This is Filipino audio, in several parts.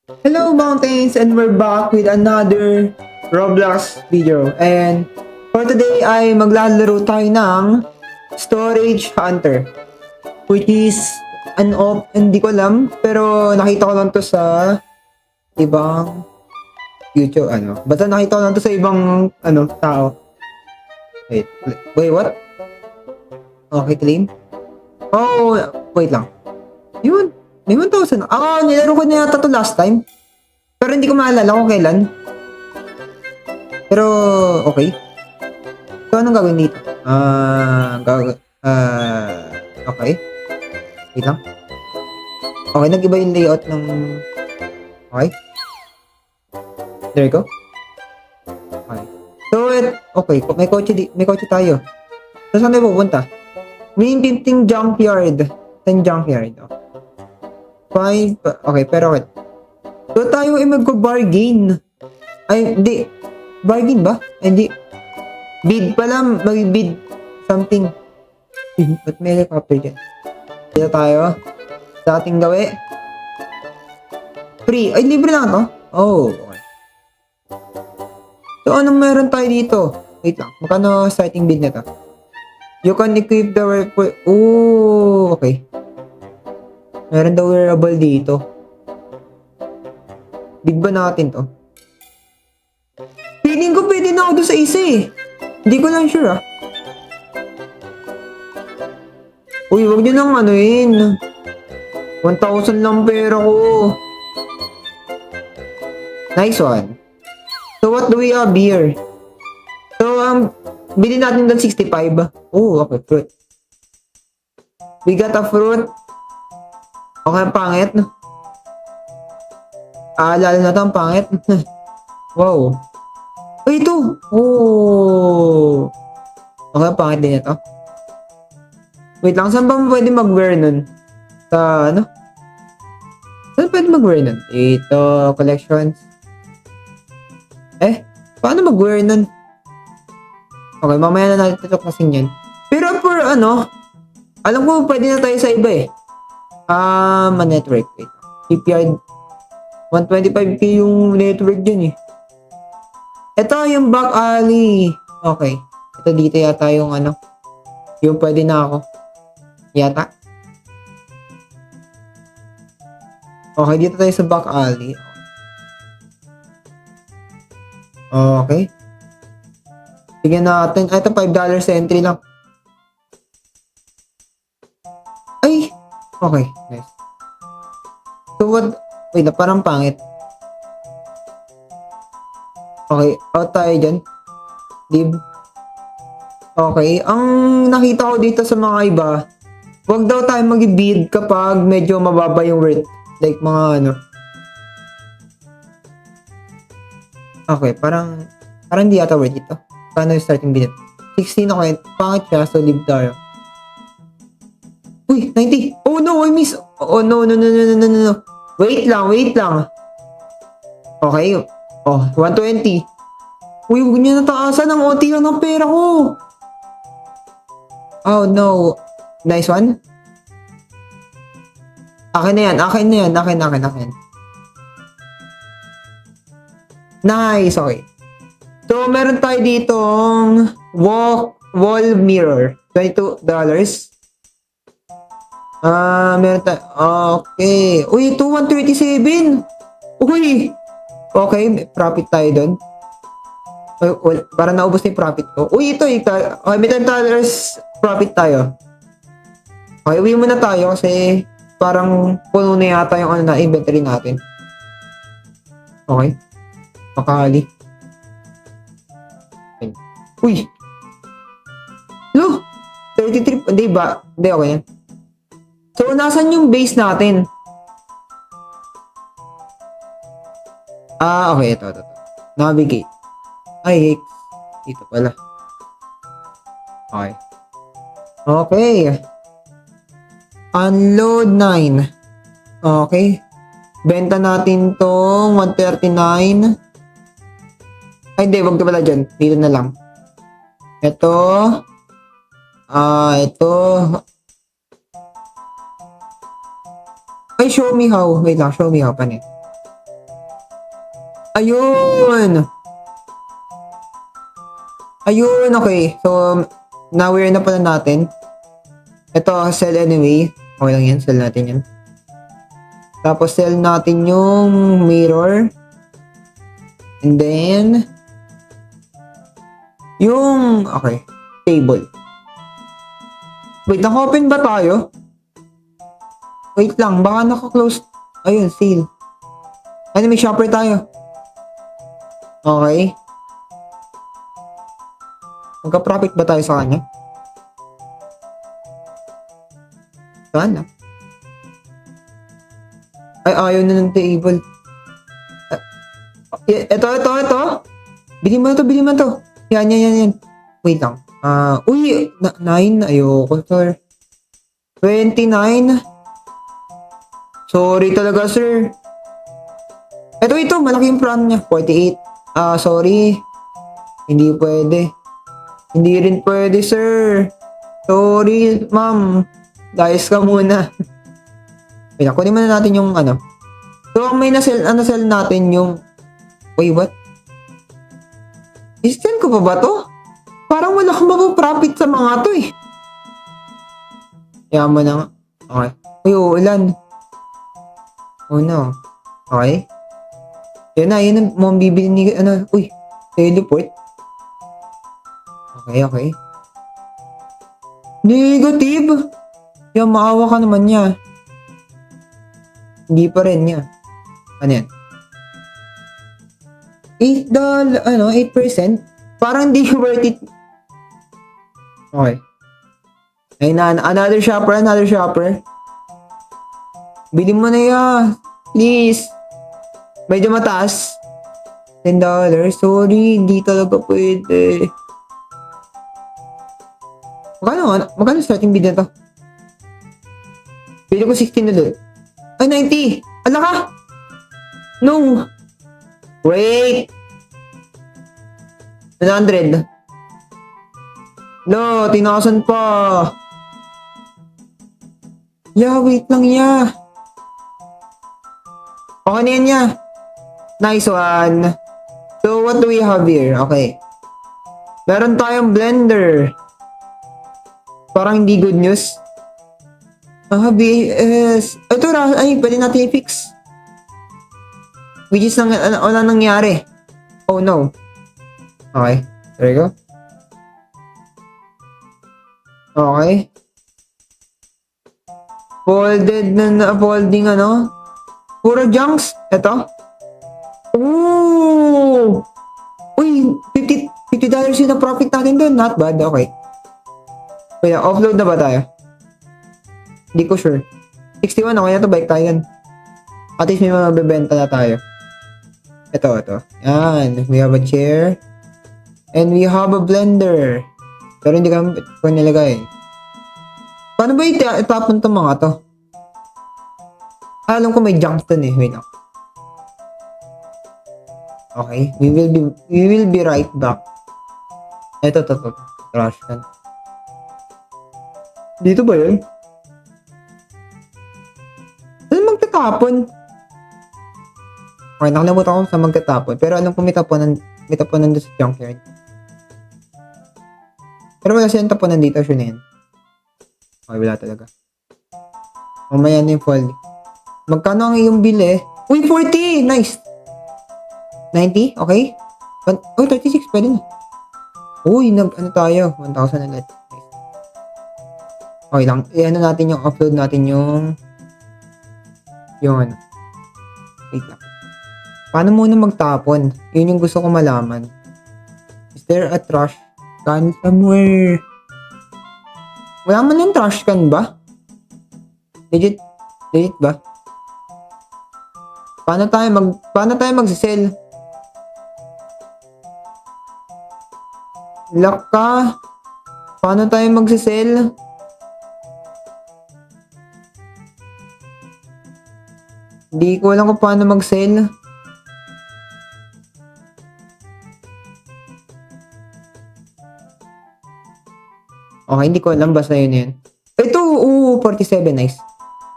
Hello mountains, and we're back with another Roblox video. And for today ay maglalaro tayo ng Storage Hunter, which is hindi ko alam, pero nakita ko lang to sa ibang YouTube Basta nakita ko lang to sa ibang tao. Wait, what? Okay, claim. Oh, wait lang. Yun. May 1,000. Nilaro ko na yata to last time. Pero hindi ko maalala kung kailan. Pero, okay. So, anong gagawin dito? Okay. Wait lang. Okay, nag-iba yung layout ng... Okay. There you go. Okay. So, okay. May kotse tayo. So, saan tayo pupunta? May 15 junkyard. 10 junkyard. Okay. Okay, pero wait. So, tayo ay magko-bargain. Ay, hindi. Bargain ba? Hindi. Bid pala. Mag-bid something. Ba't may helicopter dyan? Dito tayo. Sa ating gawi. Free. Ay, libre lang to. Oh, okay. So, anong meron tayo dito? Wait lang. Magkano starting bid na to? You can equip the weapon. Oh, okay. Meron daw wearable dito. Bid ba natin to? Feeling ko pwede na ako doon sa isa eh. Hindi ko lang sure ah. Uy, wag nyo nang 1,000 lang pera ko. Nice one. So what do we have here? So, bilhin natin doon 65. Oh, okay, fruit. We got a fruit. Okay, pangit. Lalo na ito ang pangit. Wow. Ay, ito. Oh. Okay, pangit din ito. Wait lang, saan ba pwede mag-wear nun? Sa, Saan pwede mag-wear nun? Ito, collections. Paano mag-wear nun? Okay, mamaya na natin ito kasing yan. Pero for alam ko pwede na tayo sa iba eh. Network. Wait. Shipyard. 125k yung network dyan eh. Ito yung back alley. Okay. Ito dito yata yung yung pwede na ako. Yata. Okay, dito tayo sa back alley. Okay. Bigyan natin. Ito $5 entry lang. Ay! Okay, nice. So what? Wait na, parang pangit. Okay, out tayo dyan. Leave. Okay, ang nakita ko dito sa mga iba, wag daw tayo mag-bid kapag medyo mababa yung worth. Like mga Okay, parang hindi yata worth ito. Paano yung starting bid? 16 okay, pangit siya, so leave tayo. Uy, 90! Oh no, I miss! Oh no. Wait lang. Okay. Oh, 120. Uy, huwag niyo nataasan ng onti lang ng pera ko. Oh no. Nice one. Akin na yan. Nice, okay. So, meron tayo ditong wall mirror. $22. Meron tayo. Okay. Uy, ito 137. Uy. Okay, may profit tayo doon. Para naubos na yung profit ko. Uy, ito. Okay, may $10 profit tayo. Okay, uwi muna tayo kasi parang puno na yata yung na inventory natin. Okay. Makali. Uy. Look. 33. Hindi ba? Hindi, okay yan. So, nasan yung base natin? Okay. Ito. Navigate. Ay, dito pala. Okay. Okay. Unload 9. Okay. Benta natin tong 139. Ay, hindi. Wag ka pala dyan. Dito na lang. Ito. Ito. Ay, show me how. Wait lang. Show me how. Paano? Ayun! Ayun, okay. So, na-aware na pala natin. Ito, sell anyway. Okay lang yan, sell natin yan. Tapos, sell natin yung mirror. And then, yung, okay, table. Wait, naka-open ba tayo? Wait lang, baka naka-close. Ayun, sale. Ano, may shopper tayo. Okay. Magka-profit ba tayo sa kanya? Sana. Ay, ayaw na ng table. Ito. Bili mo na to. Yan. Wait lang. Uy, 9. Ayoko, sir. 29. Sorry talaga, sir. Ito. Malaki yung plan niya. 48. Sorry. Hindi pwede. Hindi rin pwede, sir. Sorry, ma'am. Dice ka muna. Wait, kunin muna natin yung ano. So, ang may na-sell natin yung... Wait, what? I-sell ko pa ba to? Parang wala kang mapaprofit sa mga to eh. Yaman na nga. Okay. Uy, uulan. Oh no. Okay. Yun ang mga bibili ni... Ano? Uy, teleport. Okay. Negative! Yan, maawa ka naman niya. Hindi pa rin niya. Ano yan? $8, 8%? Parang di worth it. Okay. Ayun na, another shopper. Bili mo na yan. Please. Medyo mataas. $10. Sorry, hindi talaga pwede. Magkano starting bid na to? Bili ko 16 na doon. Ay, 90! Ala ka! No! Wait! 100. No, tinasan pa. Wait lang, Okay na yan, Nice one. So, what do we have here? Okay. Meron tayong blender. Parang hindi good news. BS. Ito pwede natin i-fix. Which is, wala nangyari. Oh no. Okay. There you go. Okay. Folding Puro junks. Ito. Ooh! Uy, $50 yung na-profit natin doon. Not bad. Okay. Wait, offload na ba tayo? Hindi ko sure. 61, okay na to. Bike tayo yan. At least may mabibenta na tayo. Ito. Yan. We have a chair. And we have a blender. Pero hindi ko nilagay. Paano ba itapon itong mga to? Alam ko may junk dun eh. Wait lang. Okay. We will be right back. Ito. Trash can. Dito ba yun? Saan magtatapon? Okay, nakalimutan ko sa magtatapon. Pero alam ko may taponan doon sa junkyard. Pero wala siyang taponan dito. Sure na yan. Okay, wala talaga. Mamaya na yung fold. Magkano ang iyong bili? Uy, 40! Nice! 90? Okay? 36. Pwede na. Uy, tayo? 1,000 ulit. Nice. Okay lang. Natin yung upload natin yung wait lang. Paano muna magtapon? Yun yung gusto ko malaman. Is there a trash can somewhere? Wala man yung trash can ba? Legit ba? Paano tayo mag-sell? Lock ka. Paano tayo mag-sell? Hindi ko alam kung paano mag-sell. Okay, hindi ko alam. Basta yun yan. Ito, 47. Nice.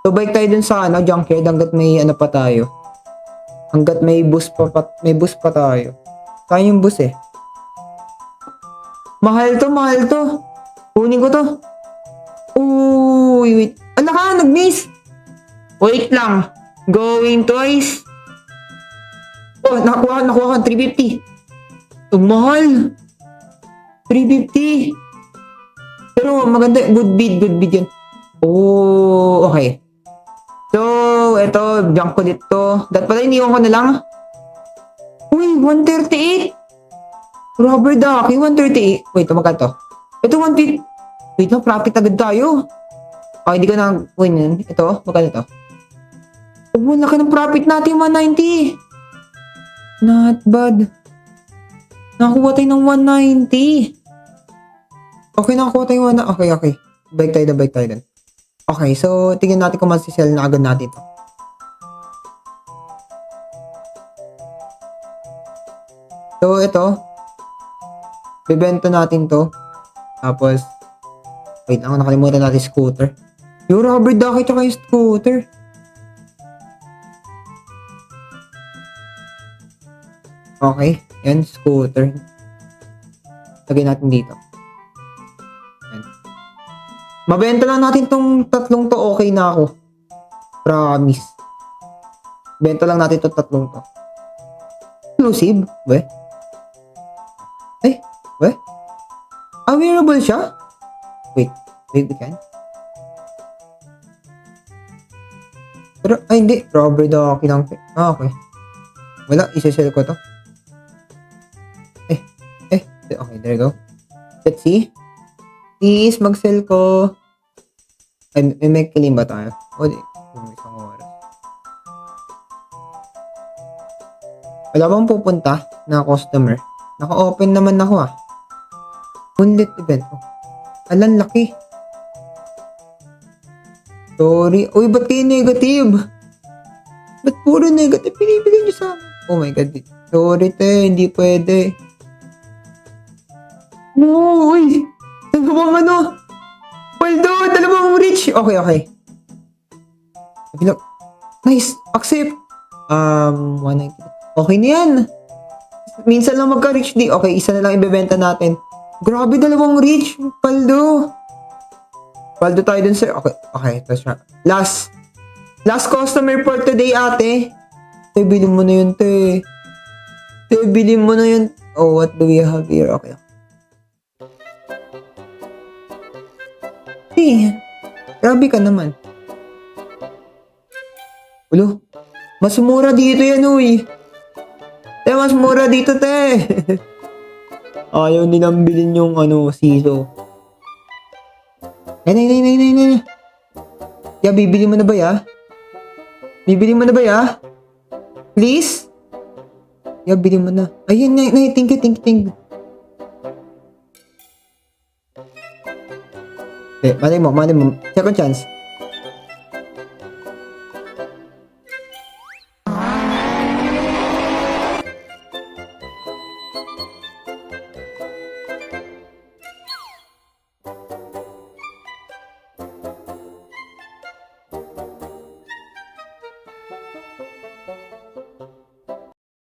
So, bike tayo dun sa junkyard hanggat may pa tayo. Hanggat may bus pa tayo. Tayo yung bus eh. Mahal to. Kunin ko to. Uy, wait. Ala ka, nag-miss. Wait lang. Going twice. Oh, nakuha ka. 350. Ang mahal. 350. Pero maganda. Good bid yun. Oh, okay. So, eto, junk ko dito. Dapat pala, iniwan ko na lang. Uy, 138. Rubber ducky, 138. Wait, magkano to? Ito, 150. Wait lang, profit agad tayo. Okay, hindi ko na win yun. Ito, magkano to? Oh, laki ng profit natin, 190. Not bad. Nakakuha tayo ng 190. Okay, nakakuha tayo 190. Okay. Bike tayo dun. Okay, so, tingnan natin kung masisell na agad natin to. So, ito. Bibenta natin to. Tapos, wait lang, nakalimutan natin scooter. Yung rubber ducky tsaka yung scooter. Okay, yan, scooter. Lagay natin dito. Yan. Mabenta lang natin tong tatlong to, okay na ako. Promise. Benta lang natin tong tatlong to. Exclusive? Weh? Weh? Wearable siya? Wait, we can? Pero, hindi. Rubber ducky lang. Okay. Wala, isa-sell ko to. Okay, there you go. Let's see. Please, mag-sell ko. May kilim ba tayo? O, di. Isang oras. Wala bang pupunta na customer? Naka-open naman ako Moonlit event. Alan, laki. Sorry. Uy, ba't kayo negative? Ba't puro negative? Pinibigyan nyo sa amin. Oh my God. Sorry, te. Hindi pwede. No, uy. Dalawang Paldo, dalawang reach. Okay. Nice. Accept. 190. Okay na yan. Minsan lang magka-reach di. Okay, isa na lang ibebenta natin. Grabe, dalawang reach. Paldo tayo dun, sir. Okay. Ito siya. Last customer for today, ate. Te, bilhin mo na yun, te. Bilhin mo na yun. Oh, what do we have here? Okay. Grabe ka naman. Ulo, mas mura dito yan, uy. Te, mas mura dito, te. Ayaw nilang bilhin yung siso. Ay. Bibili mo na ba ya? Please? Bili mo na. Ayun, thank you. Malay mo. Second chance.